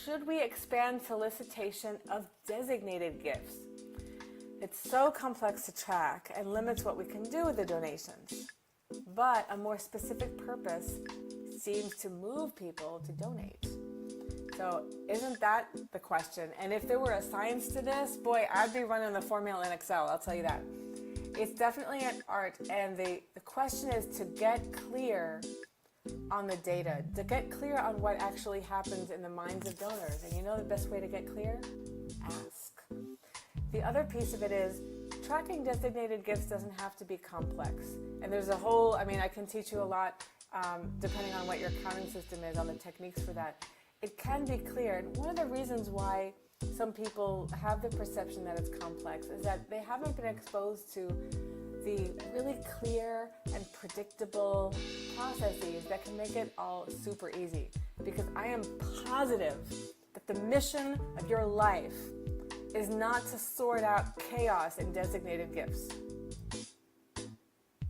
should we expand solicitation of designated gifts? It's so complex to track and limits what we can do with the donations. But a more specific purpose seems to move people to donate. So isn't that the question? And if there were a science to this, boy, I'd be running the formula in Excel, I'll tell you that. It's definitely an art, and the question is to get clear on the data, to get clear on what actually happens in the minds of donors. And you know the best way to get clear? Ask. The other piece of it is tracking designated gifts doesn't have to be complex. And there's a whole, I can teach you a lot depending on what your accounting system is on the techniques for that. It can be clear. And one of the reasons why some people have the perception that it's complex is that they haven't been exposed to the really clear and predictable processes that can make it all super easy. Because I am positive that the mission of your life is not to sort out chaos in designated gifts.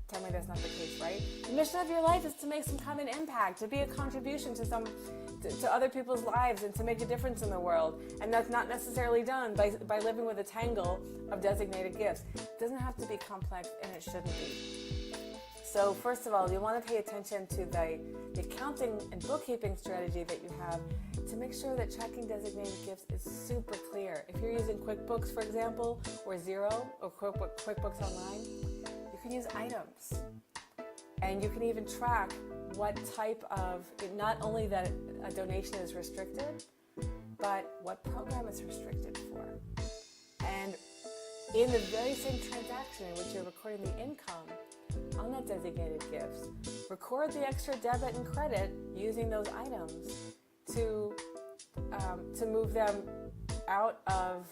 Tell me that's not the case, right? The mission of your life is to make some kind of an impact, to be a contribution to other people's lives and to make a difference in the world. And that's not necessarily done by living with a tangle of designated gifts. It doesn't have to be complex, and it shouldn't be. So first of all, you want to pay attention to the accounting and bookkeeping strategy that you have to make sure that tracking designated gifts is super clear. If you're using QuickBooks, for example, or Xero, or QuickBooks Online, you can use items. And you can even track what type of, not only that a donation is restricted, but what program it's restricted for. And in the very same transaction in which you're recording the income on that designated gifts, record the extra debit and credit using those items to move them out of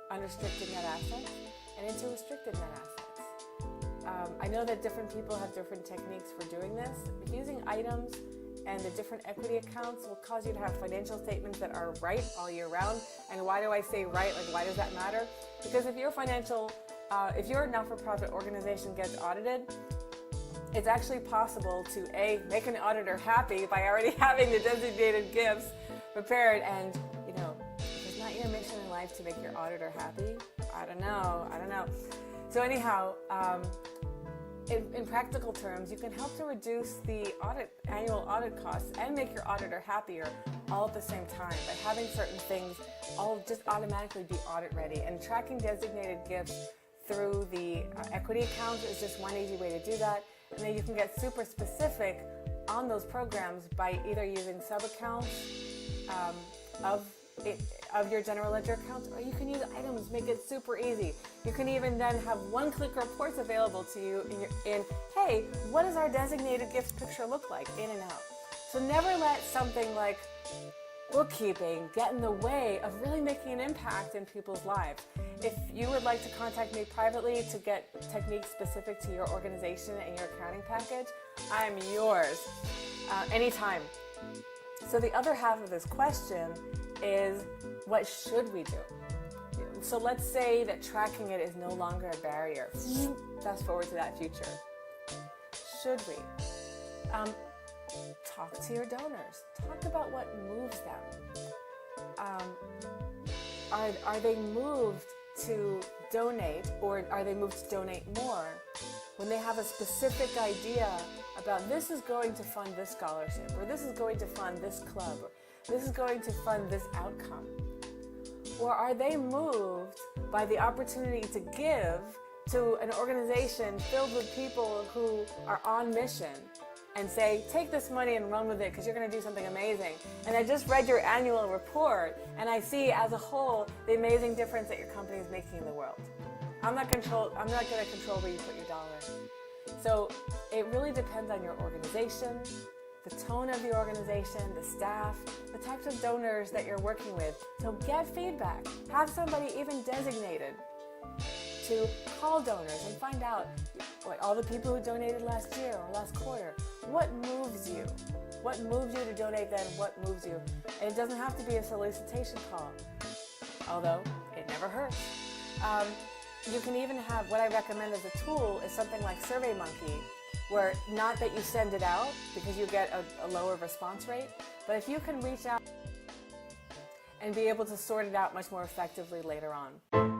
unrestricted net assets and into restricted net assets. I know that different people have different techniques for doing this. Using items and the different equity accounts will cause you to have financial statements that are right all year round. And why do I say right? Like, why does that matter? Because if your not-for-profit organization gets audited, it's actually possible to make an auditor happy by already having the designated gifts prepared. And if it's not your mission in life to make your auditor happy, I don't know. So anyhow, in practical terms, you can help to reduce the annual audit costs and make your auditor happier all at the same time by having certain things all just automatically be audit ready. And tracking designated gifts through the equity accounts is just one easy way to do that. And then you can get super specific on those programs by either using sub-accounts of your general ledger accounts, or you can use items, make it super easy. You can even then have one-click reports available to you hey, what does our designated gifts picture look like in and out? So never let something like bookkeeping get in the way of really making an impact in people's lives. If you would like to contact me privately to get techniques specific to your organization and your accounting package, I'm yours anytime. So the other half of this question is, what should we do? So let's say that tracking it is no longer a barrier. Fast forward to that future. Should we? Talk to your donors. Talk about what moves them. Are they moved to donate, or are they moved to donate more when they have a specific idea about this is going to fund this scholarship, or this is going to fund this club, or this is going to fund this outcome? Or are they moved by the opportunity to give to an organization filled with people who are on mission and say, take this money and run with it because you're going to do something amazing. And I just read your annual report and I see as a whole the amazing difference that your company is making in the world. I'm not going to control where you put your dollar. So it really depends on your organization, the tone of the organization, the staff, the types of donors that you're working with. So get feedback. Have somebody even designated to call donors and find out, like all the people who donated last year or last quarter, what moves you? What moves you to donate then? What moves you? And it doesn't have to be a solicitation call, although it never hurts. You can even have, what I recommend as a tool is something like SurveyMonkey, where not that you send it out because you get a lower response rate, but if you can reach out and be able to sort it out much more effectively later on.